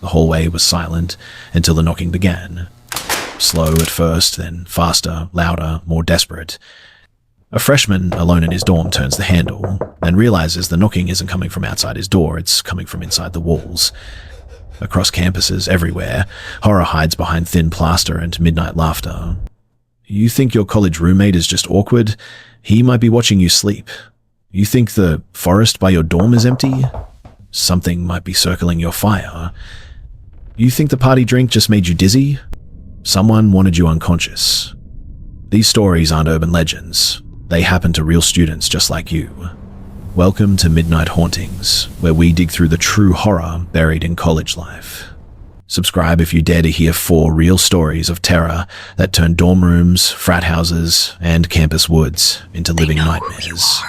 The hallway was silent until the knocking began. Slow at first, then faster, louder, more desperate. A freshman alone in his dorm turns the handle and realizes the knocking isn't coming from outside his door, it's coming from inside the walls. Across campuses, everywhere, horror hides behind thin plaster and midnight laughter. You think your college roommate is just awkward? He might be watching you sleep. You think the forest by your dorm is empty? Something might be circling your fire. You think the party drink just made you dizzy? Someone wanted you unconscious. These stories aren't urban legends. They happen to real students just like you. Welcome to Midnight Hauntings, where we dig through the true horror buried in college life. Subscribe if you dare to hear 4 real stories of terror that turn dorm rooms, frat houses, and campus woods into living nightmares.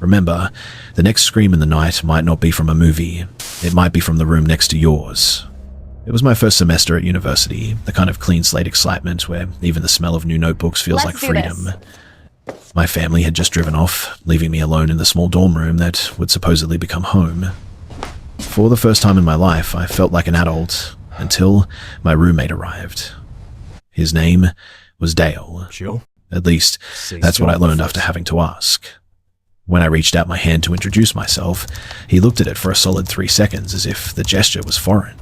Remember, the next scream in the night might not be from a movie. It might be from the room next to yours. It was my first semester at university, the kind of clean slate excitement where even the smell of new notebooks feels like freedom. My family had just driven off, leaving me alone in the small dorm room that would supposedly become home. For the first time in my life, I felt like an adult, until my roommate arrived. His name was Dale. At least, that's what I learned after having to ask. When I reached out my hand to introduce myself, he looked at it for a solid 3 seconds as if the gesture was foreign.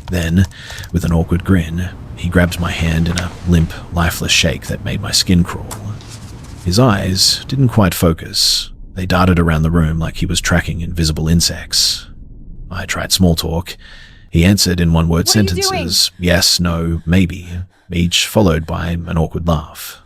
Then, with an awkward grin, he grabbed my hand in a limp, lifeless shake that made my skin crawl. His eyes didn't quite focus. They darted around the room like he was tracking invisible insects. I tried small talk. He answered in one-word sentences, yes, no, maybe, each followed by an awkward laugh.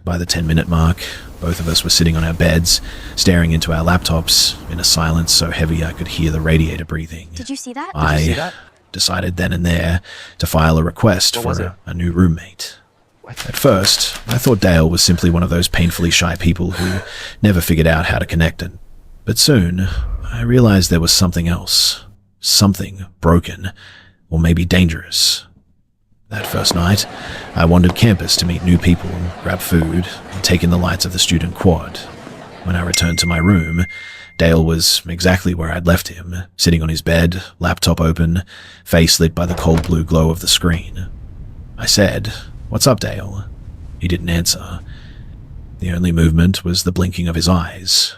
By the 10-minute mark, both of us were sitting on our beds, staring into our laptops, in a silence so heavy I could hear the radiator breathing. Did you see that? I decided then and there to file a request for a new roommate. At first, I thought Dale was simply one of those painfully shy people who never figured out how to connect it. But soon, I realized there was something else. Something broken, or maybe dangerous. That first night, I wandered campus to meet new people, grab food, and take in the lights of the student quad. When I returned to my room, Dale was exactly where I'd left him, sitting on his bed, laptop open, face lit by the cold blue glow of the screen. I said, "What's up, Dale?" He didn't answer. The only movement was the blinking of his eyes.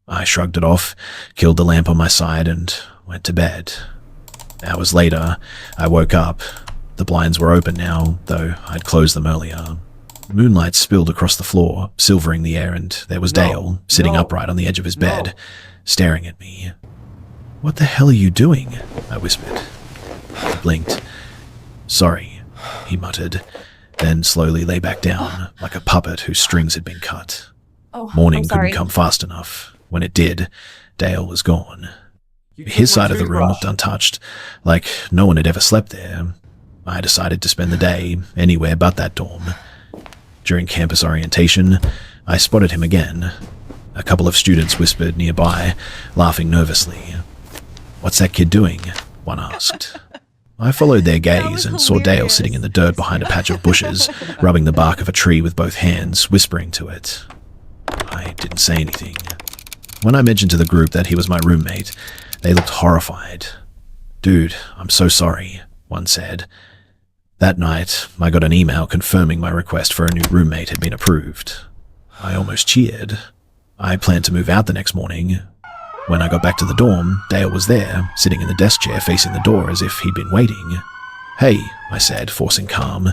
I shrugged it off, killed the lamp on my side, and went to bed. Hours later, I woke up. The blinds were open now, though I'd closed them earlier. Moonlight spilled across the floor, silvering the air, and there was Dale, sitting upright on the edge of his bed, staring at me. "What the hell are you doing?" I whispered. He blinked. "Sorry," he muttered, then slowly lay back down, like a puppet whose strings had been cut. Morning couldn't come fast enough. When it did, Dale was gone. His side of the room looked untouched, like no one had ever slept there. I decided to spend the day anywhere but that dorm. During campus orientation, I spotted him again. A couple of students whispered nearby, laughing nervously. "What's that kid doing?" one asked. I followed their gaze and saw Dale sitting in the dirt behind a patch of bushes, rubbing the bark of a tree with both hands, whispering to it. I didn't say anything. When I mentioned to the group that he was my roommate, they looked horrified. "Dude, I'm so sorry," one said. That night, I got an email confirming my request for a new roommate had been approved. I almost cheered. I planned to move out the next morning. When I got back to the dorm, Dale was there, sitting in the desk chair facing the door as if he'd been waiting. "Hey," I said, forcing calm.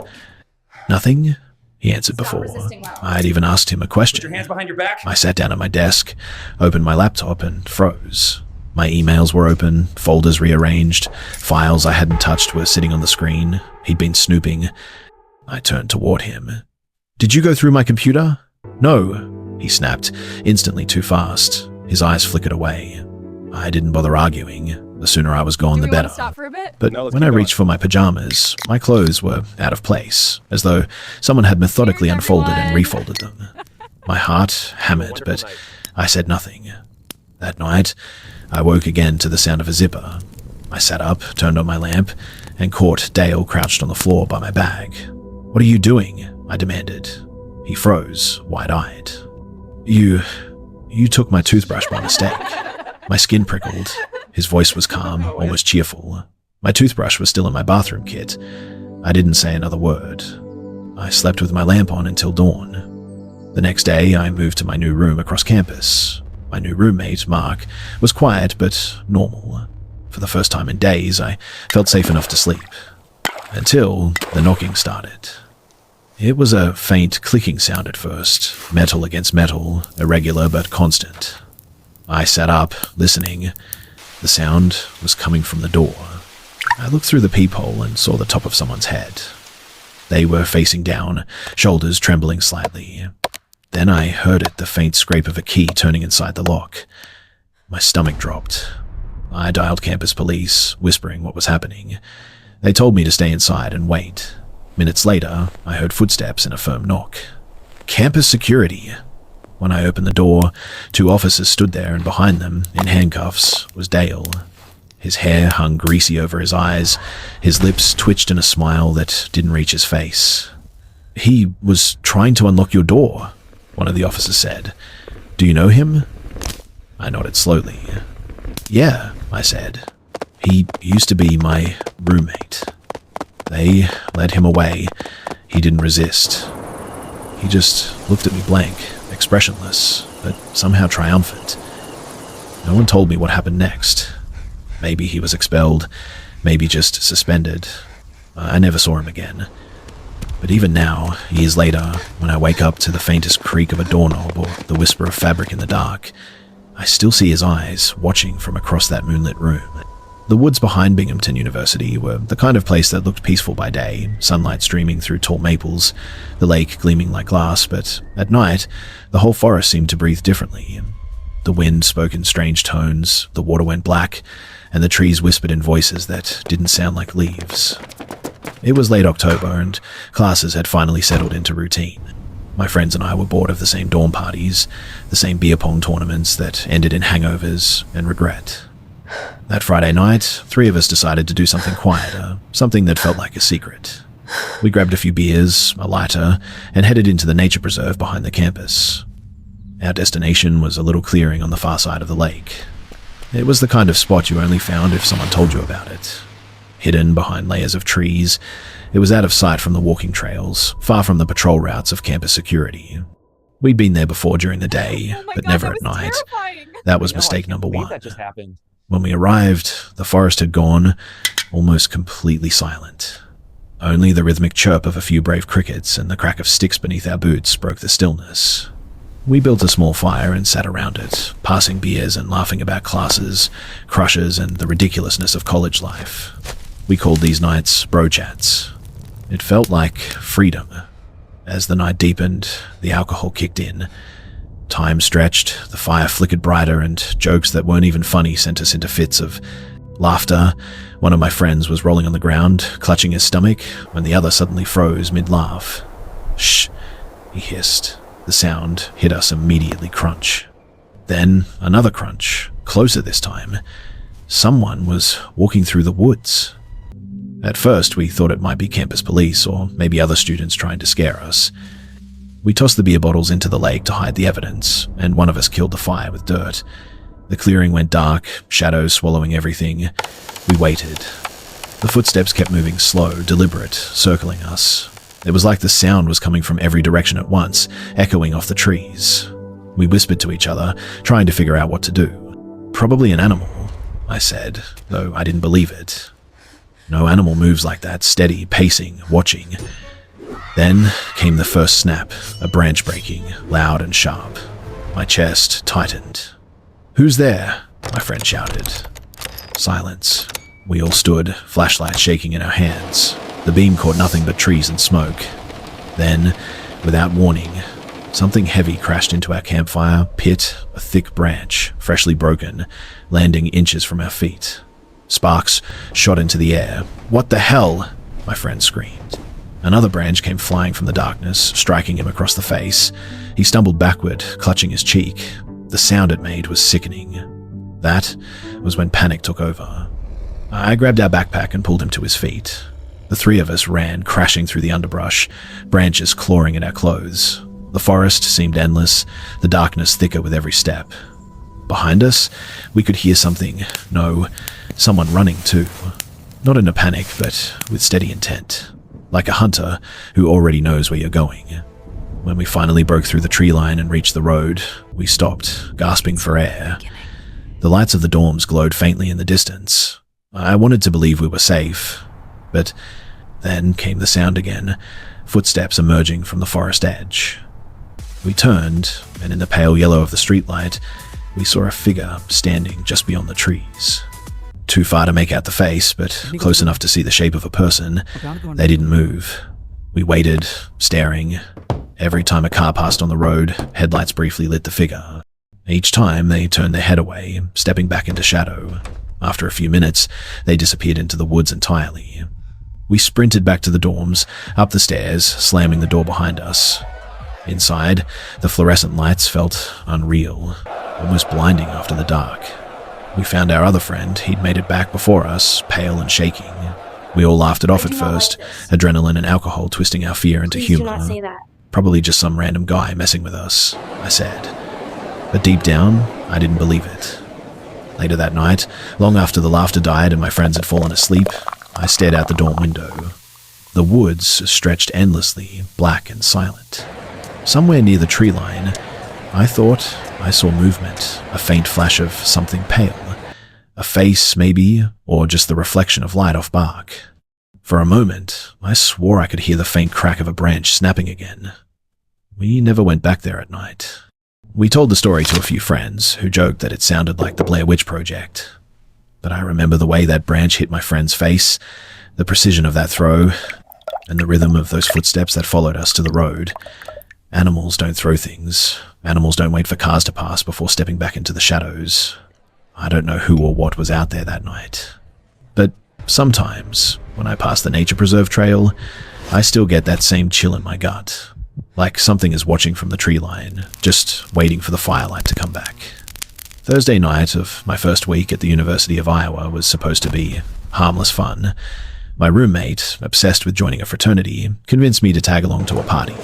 "Nothing?" he answered before. I'd even asked him a question. Put your hands behind your back. I sat down at my desk, opened my laptop, and froze. My emails were open, folders rearranged, files I hadn't touched were sitting on the screen. He'd been snooping. I turned toward him. "Did you go through my computer?" "No," he snapped, instantly too fast. His eyes flickered away. I didn't bother arguing. The sooner I was gone, the better. Stop for a bit? But when I reached for my pajamas, my clothes were out of place, as though someone had methodically unfolded and refolded them. My heart hammered, but I said nothing. That night, I woke again to the sound of a zipper. I sat up, turned on my lamp, and caught Dale crouched on the floor by my bag. "What are you doing?" I demanded. He froze, wide-eyed. You took my toothbrush by mistake." My skin prickled. His voice was calm, almost cheerful. My toothbrush was still in my bathroom kit. I didn't say another word. I slept with my lamp on until dawn. The next day, I moved to my new room across campus. My new roommate, Mark, was quiet but normal. For the first time in days, I felt safe enough to sleep. Until the knocking started. It was a faint clicking sound at first, metal against metal, irregular but constant. I sat up, listening. The sound was coming from the door. I looked through the peephole and saw the top of someone's head. They were facing down, shoulders trembling slightly. Then I heard the faint scrape of a key turning inside the lock. My stomach dropped. I dialed campus police, whispering what was happening. They told me to stay inside and wait. Minutes later, I heard footsteps and a firm knock. Campus security. When I opened the door, 2 officers stood there, and behind them, in handcuffs, was Dale. His hair hung greasy over his eyes. His lips twitched in a smile that didn't reach his face. "He was trying to unlock your door," one of the officers said. "Do you know him?" I nodded slowly. "Yeah," I said. "He used to be my roommate. They led him away. He didn't resist. He just looked at me blank, expressionless, but somehow triumphant. No one told me what happened next. Maybe he was expelled, maybe just suspended. I never saw him again. But even now, years later, when I wake up to the faintest creak of a doorknob or the whisper of fabric in the dark, I still see his eyes watching from across that moonlit room. The woods behind Binghamton University were the kind of place that looked peaceful by day, sunlight streaming through tall maples, the lake gleaming like glass, but at night, the whole forest seemed to breathe differently. The wind spoke in strange tones, the water went black, and the trees whispered in voices that didn't sound like leaves. It was late October, and classes had finally settled into routine. My friends and I were bored of the same dorm parties, the same beer pong tournaments that ended in hangovers and regret. That Friday night, 3 of us decided to do something quieter, something that felt like a secret. We grabbed a few beers, a lighter, and headed into the nature preserve behind the campus. Our destination was a little clearing on the far side of the lake. It was the kind of spot you only found if someone told you about it. Hidden behind layers of trees, it was out of sight from the walking trails, far from the patrol routes of campus security. We'd been there before during the day, but never at night. That was mistake number 1. That just happened. When we arrived, the forest had gone almost completely silent. Only the rhythmic chirp of a few brave crickets and the crack of sticks beneath our boots broke the stillness. We built a small fire and sat around it, passing beers and laughing about classes, crushes, and the ridiculousness of college life. We called these nights bro chats. It felt like freedom. As the night deepened, the alcohol kicked in. Time stretched, the fire flickered brighter, and jokes that weren't even funny sent us into fits of laughter. One of my friends was rolling on the ground, clutching his stomach, when the other suddenly froze mid-laugh. "Shh," he hissed. The sound hit us immediately crunch. Then another crunch, closer this time. Someone was walking through the woods. At first, we thought it might be campus police or maybe other students trying to scare us. We tossed the beer bottles into the lake to hide the evidence, and one of us killed the fire with dirt. The clearing went dark, shadows swallowing everything. We waited. The footsteps kept moving slow, deliberate, circling us. It was like the sound was coming from every direction at once, echoing off the trees. We whispered to each other, trying to figure out what to do. "Probably an animal," I said, though I didn't believe it. No animal moves like that, steady, pacing, watching. Then came the first snap, a branch breaking, loud and sharp. My chest tightened. "Who's there?" my friend shouted. Silence. We all stood, flashlights shaking in our hands. The beam caught nothing but trees and smoke. Then, without warning, something heavy crashed into our campfire pit, a thick branch, freshly broken, landing inches from our feet. Sparks shot into the air. "What the hell?" my friend screamed. Another branch came flying from the darkness, striking him across the face. He stumbled backward, clutching his cheek. The sound it made was sickening. That was when panic took over. I grabbed our backpack and pulled him to his feet. The 3 of us ran, crashing through the underbrush, branches clawing at our clothes. The forest seemed endless, the darkness thicker with every step. Behind us, we could hear something. No, someone running too. Not in a panic, but with steady intent, like a hunter who already knows where you're going. When we finally broke through the tree line and reached the road, we stopped, gasping for air. The lights of the dorms glowed faintly in the distance. I wanted to believe we were safe, but then came the sound again, footsteps emerging from the forest edge. We turned, and in the pale yellow of the streetlight, we saw a figure standing just beyond the trees. Too far to make out the face, but close enough to see the shape of a person. They didn't move. We waited, staring. Every time a car passed on the road, headlights briefly lit the figure. Each time, they turned their head away, stepping back into shadow. After a few minutes, they disappeared into the woods entirely. We sprinted back to the dorms, up the stairs, slamming the door behind us. Inside, the fluorescent lights felt unreal, almost blinding after the dark. We found our other friend. He'd made it back before us, pale and shaking. We all laughed it off at first, adrenaline and alcohol twisting our fear into humor. Probably just some random guy messing with us, I said. But deep down, I didn't believe it. Later that night, long after the laughter died and my friends had fallen asleep, I stared out the dorm window. The woods stretched endlessly, black and silent. Somewhere near the tree line, I thought I saw movement, a faint flash of something pale. A face, maybe, or just the reflection of light off bark. For a moment, I swore I could hear the faint crack of a branch snapping again. We never went back there at night. We told the story to a few friends, who joked that it sounded like the Blair Witch Project. But I remember the way that branch hit my friend's face, the precision of that throw, and the rhythm of those footsteps that followed us to the road. Animals don't throw things. Animals don't wait for cars to pass before stepping back into the shadows. I don't know who or what was out there that night. But sometimes, when I pass the nature preserve trail, I still get that same chill in my gut. Like something is watching from the tree line, just waiting for the firelight to come back. Thursday night of my first week at the University of Iowa was supposed to be harmless fun. My roommate, obsessed with joining a fraternity, convinced me to tag along to a party.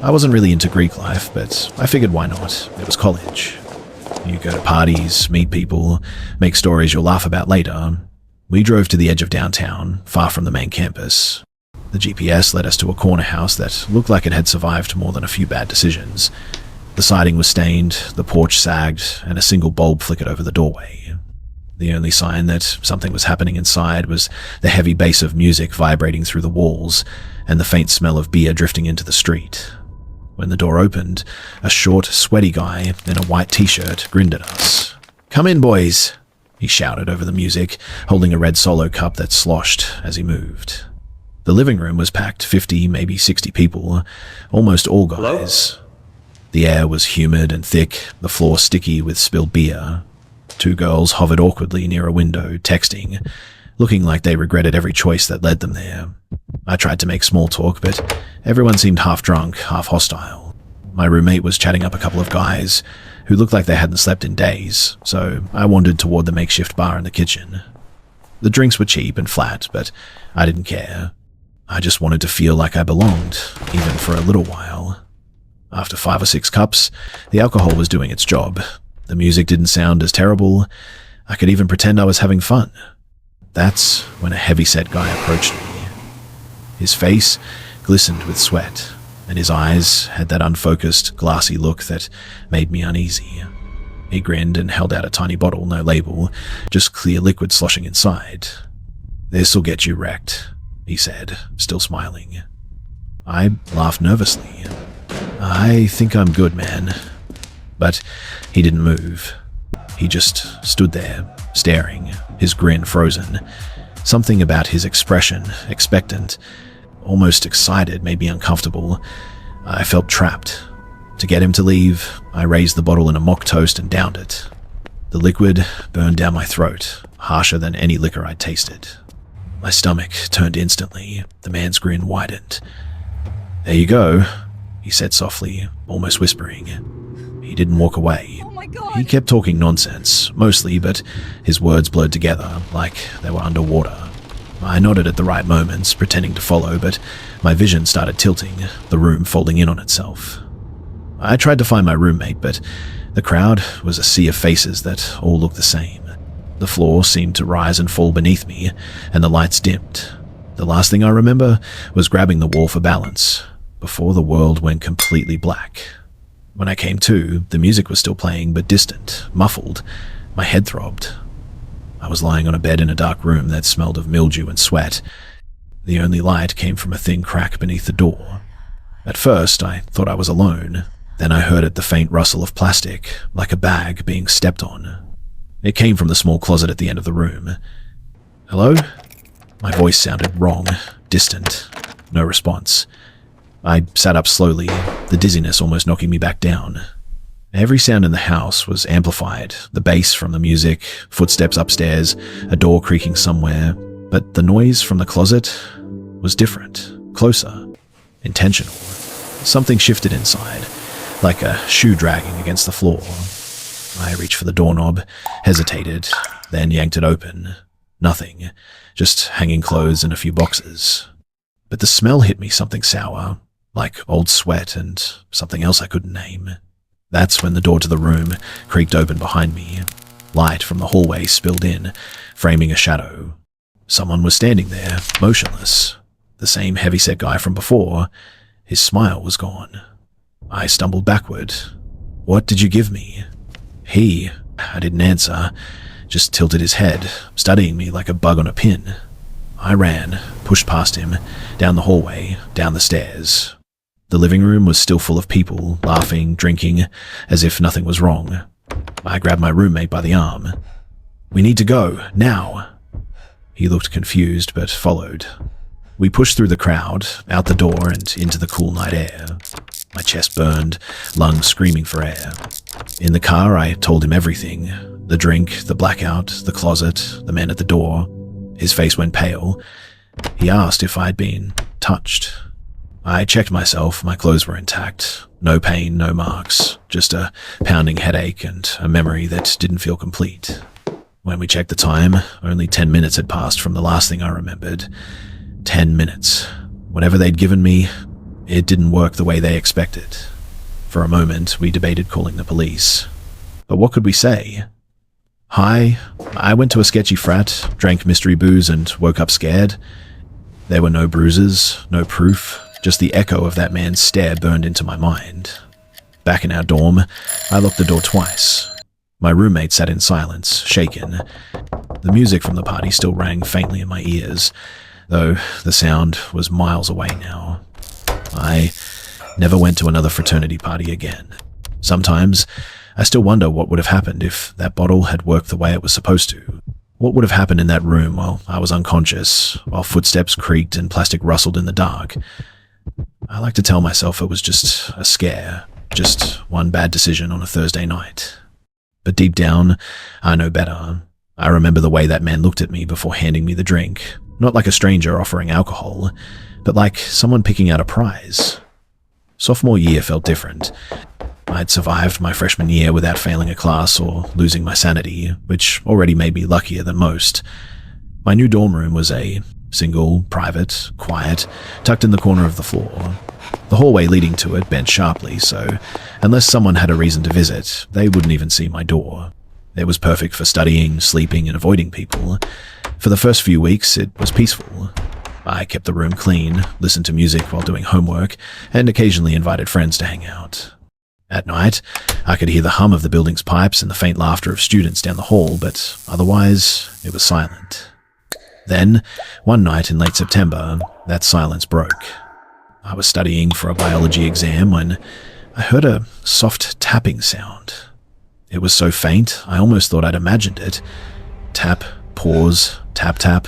I wasn't really into Greek life, but I figured why not? It was college. You go to parties, meet people, make stories you'll laugh about later. We drove to the edge of downtown, far from the main campus. The GPS led us to a corner house that looked like it had survived more than a few bad decisions. The siding was stained, the porch sagged, and a single bulb flickered over the doorway. The only sign that something was happening inside was the heavy bass of music vibrating through the walls and the faint smell of beer drifting into the street. When the door opened, a short, sweaty guy in a white t-shirt grinned at us. "Come in, boys," he shouted over the music, holding a red Solo cup that sloshed as he moved. The living room was packed 50, maybe 60 people, almost all guys. Hello? The air was humid and thick, the floor sticky with spilled beer. Two girls hovered awkwardly near a window, texting, looking like they regretted every choice that led them there. I tried to make small talk, but everyone seemed half drunk, half hostile. My roommate was chatting up a couple of guys who looked like they hadn't slept in days, so I wandered toward the makeshift bar in the kitchen. The drinks were cheap and flat, but I didn't care. I just wanted to feel like I belonged, even for a little while. After 5 or 6 cups, the alcohol was doing its job. The music didn't sound as terrible. I could even pretend I was having fun. That's when a heavy-set guy approached me. His face glistened with sweat, and his eyes had that unfocused, glassy look that made me uneasy. He grinned and held out a tiny bottle, no label, just clear liquid sloshing inside. "This'll get you wrecked," he said, still smiling. I laughed nervously. "I think I'm good, man." But he didn't move. He just stood there, staring, his grin frozen. Something about his expression, expectant, almost excited, made me uncomfortable. I felt trapped. To get him to leave, I raised the bottle in a mock toast and downed it. The liquid burned down my throat, harsher than any liquor I'd tasted. My stomach turned instantly. The man's grin widened. "There you go," he said softly, almost whispering. He didn't walk away. Oh my God. He kept talking nonsense, mostly, but his words blurred together, like they were underwater. I nodded at the right moments, pretending to follow, but my vision started tilting, the room folding in on itself. I tried to find my roommate, but the crowd was a sea of faces that all looked the same. The floor seemed to rise and fall beneath me, and the lights dimmed. The last thing I remember was grabbing the wall for balance, before the world went completely black. When I came to, the music was still playing, but distant, muffled. My head throbbed. I was lying on a bed in a dark room that smelled of mildew and sweat. The only light came from a thin crack beneath the door. At first, I thought I was alone. Then I heard the faint rustle of plastic, like a bag being stepped on. It came from the small closet at the end of the room. "Hello?" My voice sounded wrong, distant. No response. I sat up slowly, the dizziness almost knocking me back down. Every sound in the house was amplified, the bass from the music, footsteps upstairs, a door creaking somewhere, but the noise from the closet was different, closer, intentional. Something shifted inside, like a shoe dragging against the floor. I reached for the doorknob, hesitated, then yanked it open. Nothing, just hanging clothes and a few boxes. But the smell hit me something sour, like old sweat and something else I couldn't name. That's when the door to the room creaked open behind me. Light from the hallway spilled in, framing a shadow. Someone was standing there, motionless. The same heavyset guy from before. His smile was gone. I stumbled backward. "What did you give me?" I didn't answer, just tilted his head, studying me like a bug on a pin. I ran, pushed past him, down the hallway, down the stairs. The living room was still full of people, laughing, drinking, as if nothing was wrong. I grabbed my roommate by the arm. "We need to go, now." He looked confused, but followed. We pushed through the crowd, out the door and into the cool night air. My chest burned, lungs screaming for air. In the car, I told him everything. The drink, the blackout, the closet, the man at the door. His face went pale. He asked if I'd been touched. I checked myself. My clothes were intact. No pain, no marks. Just a pounding headache and a memory that didn't feel complete. When we checked the time, only 10 minutes had passed from the last thing I remembered. 10 minutes. Whatever they'd given me, it didn't work the way they expected. For a moment, we debated calling the police. But what could we say? "Hi, I went to a sketchy frat, drank mystery booze and woke up scared." There were no bruises, no proof, just the echo of that man's stare burned into my mind. Back in our dorm, I locked the door twice. My roommate sat in silence, shaken. The music from the party still rang faintly in my ears, though the sound was miles away now. I never went to another fraternity party again. Sometimes, I still wonder what would have happened if that bottle had worked the way it was supposed to. What would have happened in that room while I was unconscious, while footsteps creaked and plastic rustled in the dark? I like to tell myself it was just a scare, just one bad decision on a Thursday night. But deep down, I know better. I remember the way that man looked at me before handing me the drink, not like a stranger offering alcohol, but like someone picking out a prize. Sophomore year felt different. I'd survived my freshman year without failing a class or losing my sanity, which already made me luckier than most. My new dorm room was a single, private, quiet, tucked in the corner of the floor. The hallway leading to it bent sharply, so unless someone had a reason to visit, they wouldn't even see my door. It was perfect for studying, sleeping, and avoiding people. For the first few weeks, it was peaceful. I kept the room clean, listened to music while doing homework, and occasionally invited friends to hang out. At night, I could hear the hum of the building's pipes and the faint laughter of students down the hall, but otherwise, it was silent. Then, one night in late September, that silence broke. I was studying for a biology exam when I heard a soft tapping sound. It was so faint, I almost thought I'd imagined it. Tap, pause, tap, tap.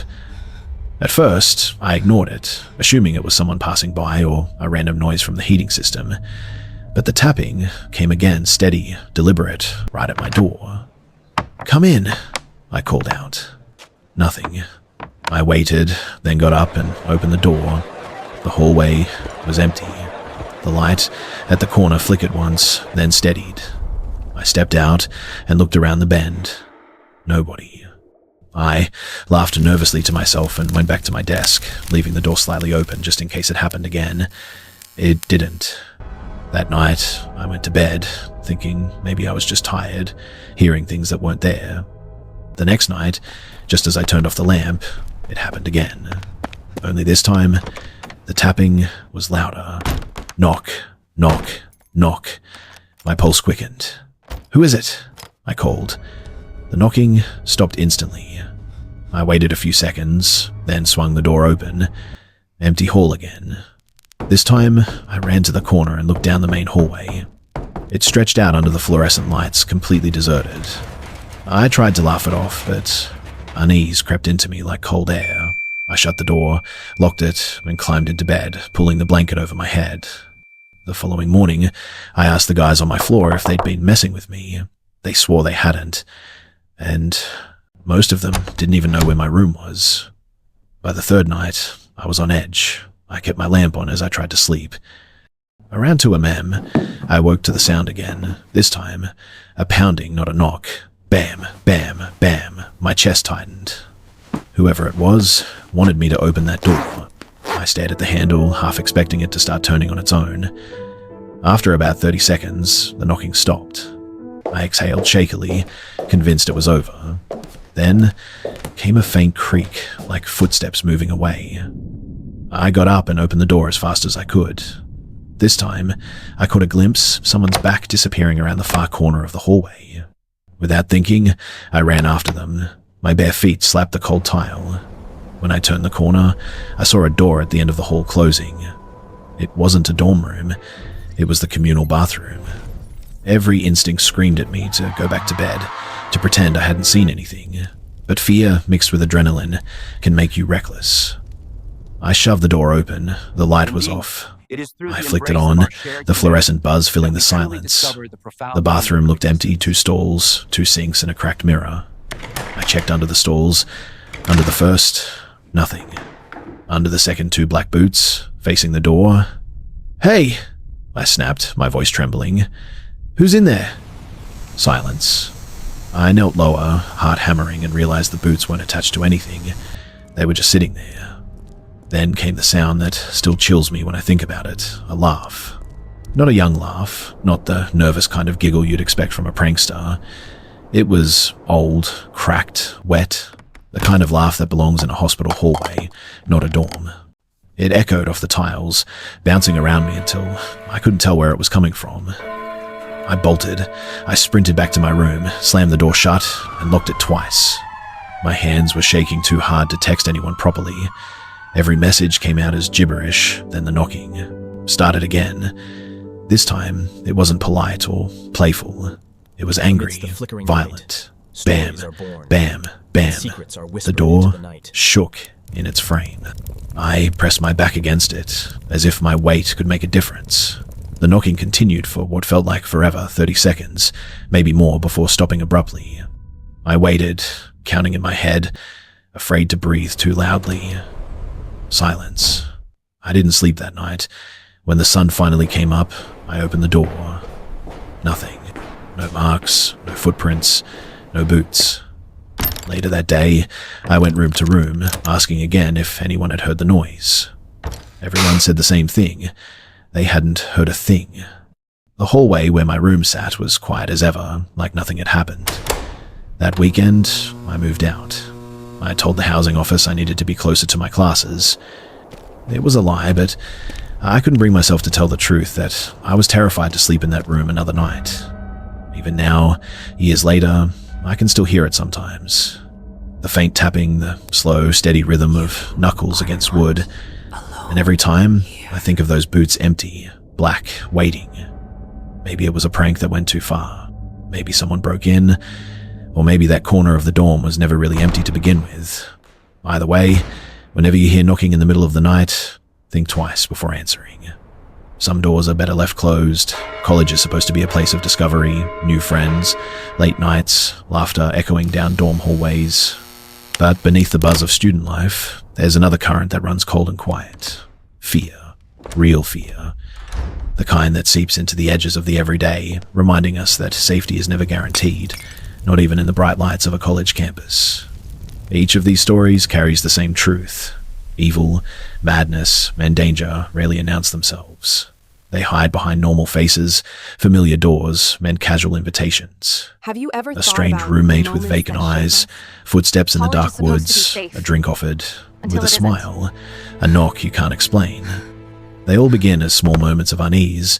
At first, I ignored it, assuming it was someone passing by or a random noise from the heating system. But the tapping came again, steady, deliberate, right at my door. "Come in," I called out. Nothing. I waited, then got up and opened the door. The hallway was empty. The light at the corner flickered once, then steadied. I stepped out and looked around the bend. Nobody. I laughed nervously to myself and went back to my desk, leaving the door slightly open just in case it happened again. It didn't. That night, I went to bed, thinking maybe I was just tired, hearing things that weren't there. The next night, just as I turned off the lamp, it happened again. Only this time, the tapping was louder. Knock, knock, knock. My pulse quickened. "Who is it?" I called. The knocking stopped instantly. I waited a few seconds, then swung the door open. Empty hall again. This time, I ran to the corner and looked down the main hallway. It stretched out under the fluorescent lights, completely deserted. I tried to laugh it off, but unease crept into me like cold air. I shut the door, locked it, and climbed into bed, pulling the blanket over my head. The following morning, I asked the guys on my floor if they'd been messing with me. They swore they hadn't, and most of them didn't even know where my room was. By the third night, I was on edge. I kept my lamp on as I tried to sleep. Around 2 a.m., I woke to the sound again. This time, a pounding, not a knock. Bam, bam, bam. My chest tightened. Whoever it was wanted me to open that door. I stared at the handle, half expecting it to start turning on its own. After about 30 seconds, the knocking stopped. I exhaled shakily, convinced it was over. Then came a faint creak, like footsteps moving away. I got up and opened the door as fast as I could. This time, I caught a glimpse of someone's back disappearing around the far corner of the hallway. Without thinking, I ran after them. My bare feet slapped the cold tile. When I turned the corner, I saw a door at the end of the hall closing. It wasn't a dorm room, it was the communal bathroom. Every instinct screamed at me to go back to bed, to pretend I hadn't seen anything. But fear, mixed with adrenaline, can make you reckless. I shoved the door open. The light was off. I flicked it on, the fluorescent buzz filling the silence. The bathroom looked empty, 2 stalls, 2 sinks, and a cracked mirror. I checked under the stalls. Under the first, nothing. Under the second, 2 black boots, facing the door. "Hey!" I snapped, my voice trembling. "Who's in there?" Silence. I knelt lower, heart hammering, and realized the boots weren't attached to anything. They were just sitting there. Then came the sound that still chills me when I think about it, a laugh. Not a young laugh, not the nervous kind of giggle you'd expect from a prankster. It was old, cracked, wet, the kind of laugh that belongs in a hospital hallway, not a dorm. It echoed off the tiles, bouncing around me until I couldn't tell where it was coming from. I bolted. I sprinted back to my room, slammed the door shut, and locked it twice. My hands were shaking too hard to text anyone properly. Every message came out as gibberish, then the knocking started again. This time, it wasn't polite or playful. It was angry, violent. Bam, bam, bam. The door shook in its frame. I pressed my back against it, as if my weight could make a difference. The knocking continued for what felt like forever, 30 seconds, maybe more, before stopping abruptly. I waited, counting in my head, afraid to breathe too loudly. Silence. I didn't sleep that night. When the sun finally came up, I opened the door. Nothing. No marks, no footprints, no boots. Later that day, I went room to room, asking again if anyone had heard the noise. Everyone said the same thing. They hadn't heard a thing. The hallway where my room sat was quiet as ever, like nothing had happened. That weekend, I moved out. I told the housing office I needed to be closer to my classes. It was a lie, but I couldn't bring myself to tell the truth that I was terrified to sleep in that room another night. Even now, years later, I can still hear it sometimes. The faint tapping, the slow, steady rhythm of knuckles against wood. And every time, I think of those boots empty, black, waiting. Maybe it was a prank that went too far. Maybe someone broke in. Or maybe that corner of the dorm was never really empty to begin with. Either way, whenever you hear knocking in the middle of the night, think twice before answering. Some doors are better left closed. College is supposed to be a place of discovery, new friends, late nights, laughter echoing down dorm hallways. But beneath the buzz of student life, there's another current that runs cold and quiet. Fear. Real fear. The kind that seeps into the edges of the everyday, reminding us that safety is never guaranteed, not even in the bright lights of a college campus. Each of these stories carries the same truth. Evil, madness, and danger rarely announce themselves. They hide behind normal faces, familiar doors, and casual invitations. Have you ever A strange roommate with vacant eyes, footsteps in the dark woods, a drink offered, with a smile, a knock you can't explain. They all begin as small moments of unease,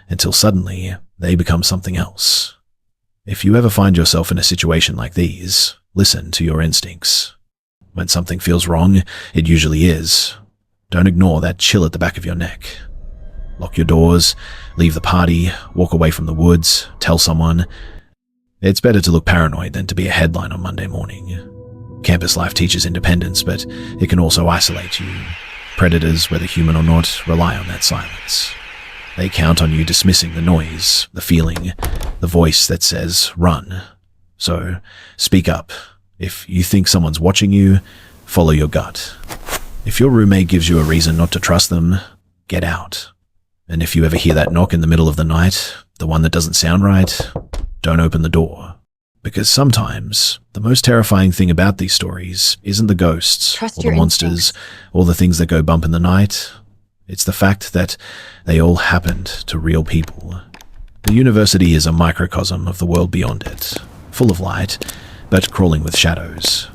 until suddenly they become something else. If you ever find yourself in a situation like these, listen to your instincts. When something feels wrong, it usually is. Don't ignore that chill at the back of your neck. Lock your doors, leave the party, walk away from the woods, tell someone. It's better to look paranoid than to be a headline on Monday morning. Campus life teaches independence, but it can also isolate you. Predators, whether human or not, rely on that silence. They count on you dismissing the noise, the feeling, the voice that says, run. So, speak up. If you think someone's watching you, follow your gut. If your roommate gives you a reason not to trust them, get out. And if you ever hear that knock in the middle of the night, the one that doesn't sound right, don't open the door. Because sometimes, the most terrifying thing about these stories isn't the ghosts, or the monsters, or the things that go bump in the night. It's the fact that they all happened to real people. The university is a microcosm of the world beyond it, full of light, but crawling with shadows.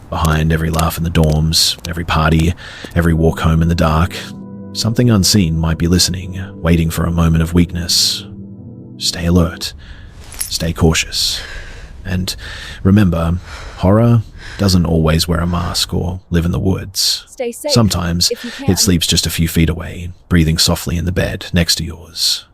Behind every laugh in the dorms, every party, every walk home in the dark, something unseen might be listening, waiting for a moment of weakness. Stay alert. Stay cautious. And remember, horror doesn't always wear a mask or live in the woods. Stay safe. Sometimes it sleeps just a few feet away, breathing softly in the bed next to yours.